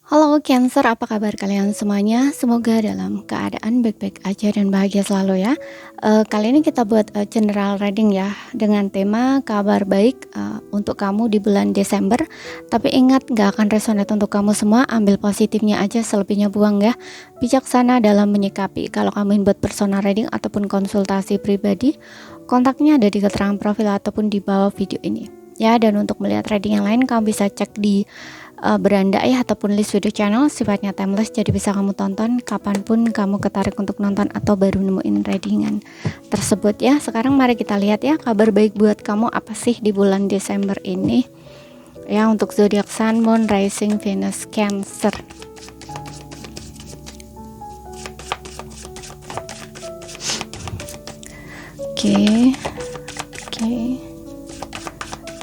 Halo Cancer, apa kabar kalian semuanya? Semoga dalam keadaan baik-baik aja dan bahagia selalu ya. Kali ini kita buat general reading ya, dengan tema kabar baik untuk kamu di bulan Desember. Tapi ingat, gak akan resonate untuk kamu semua. Ambil positifnya aja, selebihnya buang ya. Bijaksana dalam menyikapi. Kalau kamu ingin buat personal reading ataupun konsultasi pribadi, kontaknya ada di keterangan profil ataupun di bawah video ini ya. Dan untuk melihat reading yang lain, kamu bisa cek di beranda ya, ataupun list video channel, sifatnya timeless, jadi bisa kamu tonton kapanpun kamu ketarik untuk nonton atau baru nemuin readingan tersebut ya. Sekarang mari kita lihat ya, kabar baik buat kamu apa sih di bulan Desember ini ya, untuk zodiak Sun, Moon, Rising, Venus, Cancer. Oke.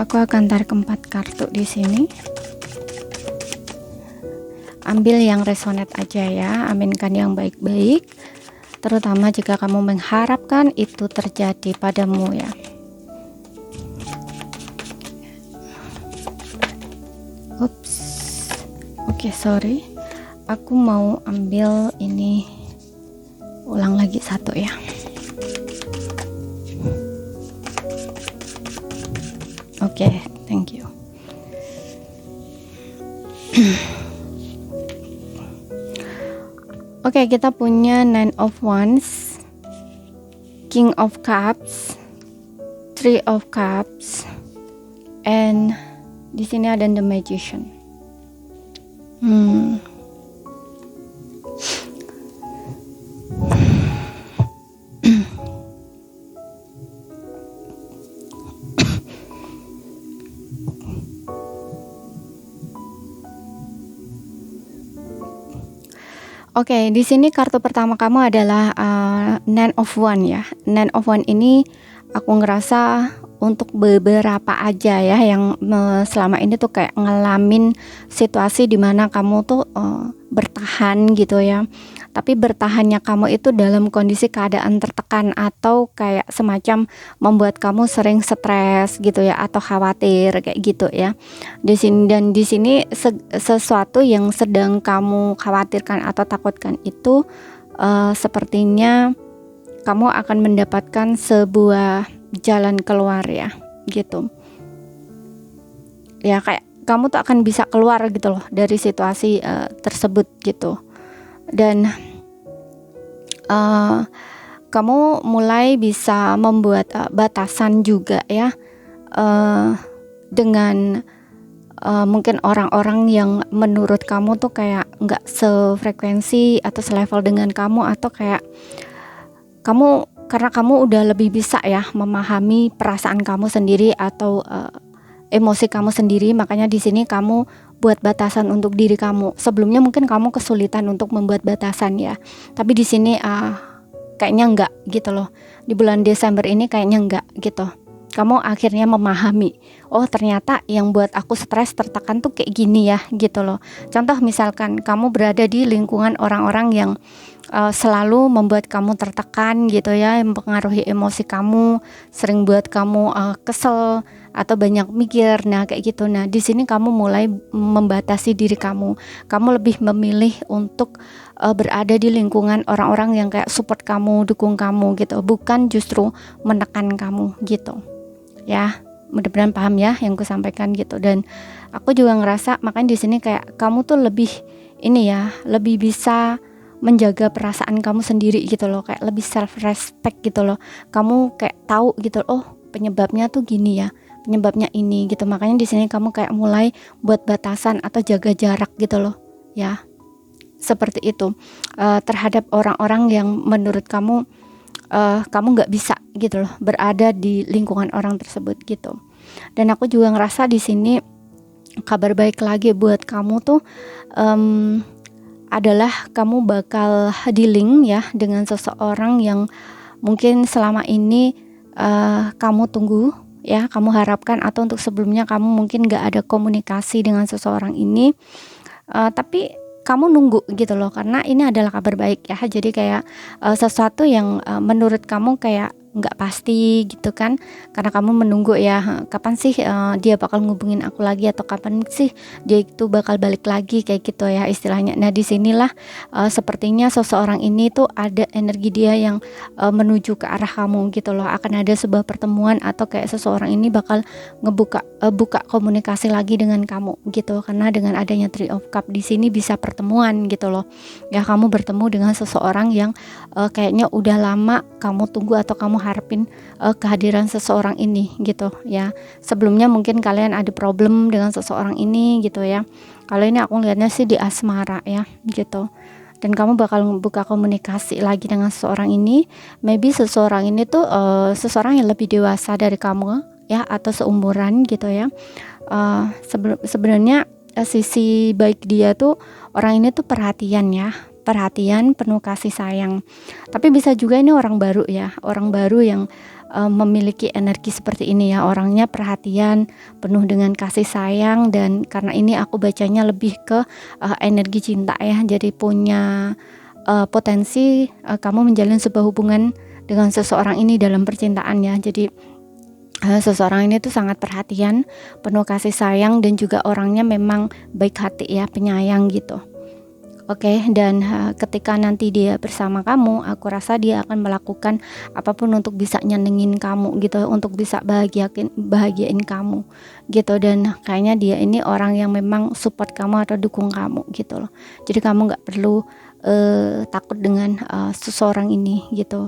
Aku akan tarik 4 kartu di sini. Ambil yang resonate aja ya, aminkan yang baik-baik, terutama jika kamu mengharapkan itu terjadi padamu ya. Ups, oke, sorry, aku mau ambil ini, ulang lagi satu ya. Oke, thank you. Oke, kita punya Nine of Wands, King of Cups, Three of Cups, and di sini ada The Magician. Oke, di sini kartu pertama kamu adalah Nine of Wands ya. Nine of Wands ini aku ngerasa untuk beberapa aja ya yang selama ini tuh kayak ngalamin situasi dimana kamu tuh bertahan gitu ya. Tapi bertahannya kamu itu dalam kondisi keadaan tertekan atau kayak semacam membuat kamu sering stres gitu ya, atau khawatir kayak gitu ya. Di sini sesuatu yang sedang kamu khawatirkan atau takutkan itu sepertinya kamu akan mendapatkan sebuah jalan keluar ya, gitu. Ya, kayak kamu tuh akan bisa keluar gitu loh dari situasi tersebut gitu. Dan kamu mulai bisa membuat batasan juga ya, dengan mungkin orang-orang yang menurut kamu tuh kayak nggak sefrekuensi atau selevel dengan kamu, atau kayak kamu, karena kamu udah lebih bisa ya memahami perasaan kamu sendiri atau emosi kamu sendiri, makanya di sini kamu buat batasan untuk diri kamu. Sebelumnya mungkin kamu kesulitan untuk membuat batasan ya, tapi di sini kayaknya enggak gitu loh. Di bulan Desember ini kayaknya enggak gitu. Kamu akhirnya memahami, oh ternyata yang buat aku stres tertekan tuh kayak gini ya gitu loh. Contoh misalkan kamu berada di lingkungan orang-orang yang selalu membuat kamu tertekan gitu ya, yang mempengaruhi emosi kamu, sering buat kamu kesel atau banyak mikir, nah kayak gitu. Nah di sini kamu mulai membatasi diri kamu. Kamu lebih memilih untuk berada di lingkungan orang-orang yang kayak support kamu, dukung kamu gitu, bukan justru menekan kamu gitu. Ya, mudah-mudahan paham ya yang aku sampaikan gitu. Dan aku juga ngerasa makanya di sini kayak kamu tuh lebih ini ya, lebih bisa menjaga perasaan kamu sendiri gitu loh, kayak lebih self respect gitu loh. Kamu kayak tahu gitu, oh penyebabnya tuh gini ya, penyebabnya ini gitu. Makanya di sini kamu kayak mulai buat batasan atau jaga jarak gitu loh ya, seperti itu terhadap orang-orang yang menurut kamu kamu nggak bisa gitu loh berada di lingkungan orang tersebut gitu. Dan aku juga ngerasa di sini kabar baik lagi buat kamu tuh adalah kamu bakal dealing ya dengan seseorang yang mungkin selama ini kamu tunggu ya, kamu harapkan, atau untuk sebelumnya kamu mungkin gak ada komunikasi dengan seseorang ini, tapi kamu nunggu gitu loh, karena ini adalah kabar baik ya. Jadi kayak sesuatu yang menurut kamu kayak nggak pasti gitu kan, karena kamu menunggu ya, kapan sih dia bakal ngubungin aku lagi, atau kapan sih dia itu bakal balik lagi, kayak gitu ya istilahnya. Nah disinilah sepertinya seseorang ini tuh ada energi dia yang menuju ke arah kamu gitu loh. Akan ada sebuah pertemuan, atau kayak seseorang ini bakal buka komunikasi lagi dengan kamu gitu, karena dengan adanya Three of Cup di sini bisa pertemuan gitu loh ya. Kamu bertemu dengan seseorang yang kayaknya udah lama kamu tunggu atau kamu harapin kehadiran seseorang ini gitu ya. Sebelumnya mungkin kalian ada problem dengan seseorang ini gitu ya. Kalau ini aku lihatnya sih di asmara ya gitu. Dan kamu bakal buka komunikasi lagi dengan seseorang ini. Maybe seseorang ini tuh seseorang yang lebih dewasa dari kamu ya, atau seumuran gitu ya. Sebenarnya sisi baik dia tuh, orang ini tuh perhatian ya, perhatian, penuh kasih sayang. Tapi bisa juga ini orang baru ya, orang baru yang memiliki energi seperti ini ya. Orangnya perhatian, penuh dengan kasih sayang, dan karena ini aku bacanya lebih ke energi cinta ya. Jadi punya potensi kamu menjalin sebuah hubungan dengan seseorang ini dalam percintaan ya. Jadi seseorang ini tuh sangat perhatian, penuh kasih sayang, dan juga orangnya memang baik hati ya, penyayang gitu. Oke, dan ketika nanti dia bersama kamu, aku rasa dia akan melakukan apapun untuk bisa nyenengin kamu gitu, untuk bisa bahagiain kamu gitu. Dan kayaknya dia ini orang yang memang support kamu atau dukung kamu gitu loh. Jadi kamu nggak perlu takut dengan seseorang ini gitu.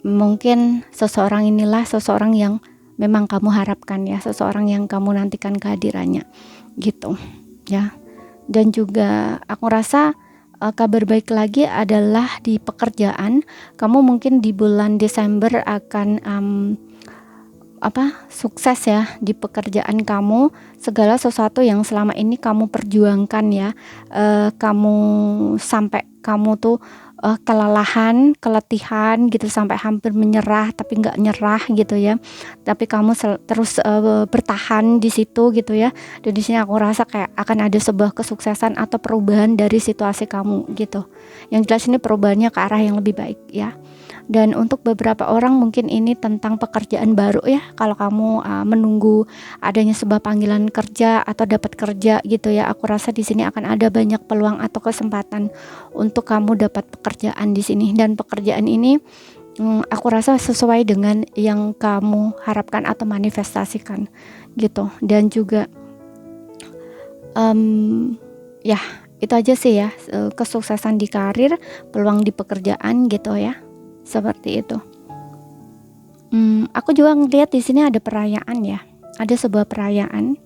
Mungkin seseorang inilah seseorang yang memang kamu harapkan ya, seseorang yang kamu nantikan kehadirannya gitu ya. Dan juga aku rasa kabar baik lagi adalah di pekerjaan. Kamu mungkin di bulan Desember akan sukses ya di pekerjaan kamu. Segala sesuatu yang selama ini kamu perjuangkan ya, kamu sampai kamu tuh kelelahan, keletihan gitu, sampai hampir menyerah tapi nggak nyerah gitu ya. Tapi kamu terus bertahan di situ gitu ya. Dan di sini aku rasa kayak akan ada sebuah kesuksesan atau perubahan dari situasi kamu gitu. Yang jelas ini perubahannya ke arah yang lebih baik ya. Dan untuk beberapa orang mungkin ini tentang pekerjaan baru ya. Kalau kamu menunggu adanya sebuah panggilan kerja atau dapat kerja gitu ya, aku rasa di sini akan ada banyak peluang atau kesempatan untuk kamu dapat pekerjaan di sini. Dan pekerjaan ini aku rasa sesuai dengan yang kamu harapkan atau manifestasikan gitu. Dan juga ya itu aja sih ya, kesuksesan di karir, peluang di pekerjaan gitu ya. Seperti itu. Aku juga ngeliat di sini ada perayaan ya, ada sebuah perayaan.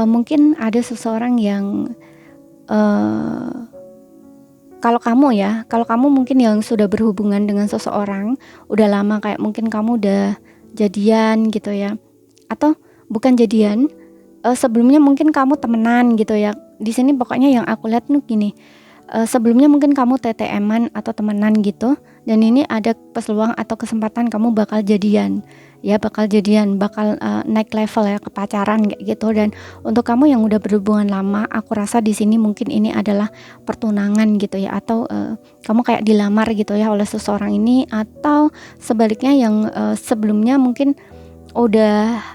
Mungkin ada seseorang yang kalau kamu mungkin yang sudah berhubungan dengan seseorang udah lama, kayak mungkin kamu udah jadian gitu ya, atau bukan jadian, sebelumnya mungkin kamu temenan gitu ya. Di sini pokoknya yang aku lihat tuh gini. Sebelumnya mungkin kamu TTM-an atau temenan gitu, dan ini ada peluang atau kesempatan kamu bakal jadian ya, bakal naik level ya, ke pacaran kayak gitu. Dan untuk kamu yang udah berhubungan lama, aku rasa di sini mungkin ini adalah pertunangan gitu ya, atau kamu kayak dilamar gitu ya oleh seseorang ini, atau sebaliknya yang sebelumnya mungkin udah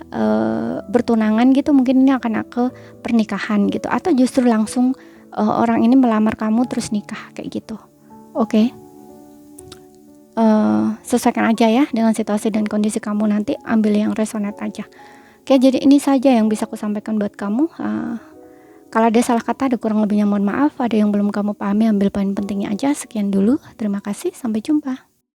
bertunangan gitu, mungkin ini akan ke pernikahan gitu, atau justru langsung orang ini melamar kamu terus nikah kayak gitu. Oke. Sesuaikan aja ya dengan situasi dan kondisi kamu, nanti ambil yang resonate aja. Oke, jadi ini saja yang bisa aku sampaikan buat kamu. Kalau ada salah kata, ada kurang lebihnya mohon maaf. Ada yang belum kamu pahami, ambil poin pentingnya aja. Sekian dulu, terima kasih, sampai jumpa.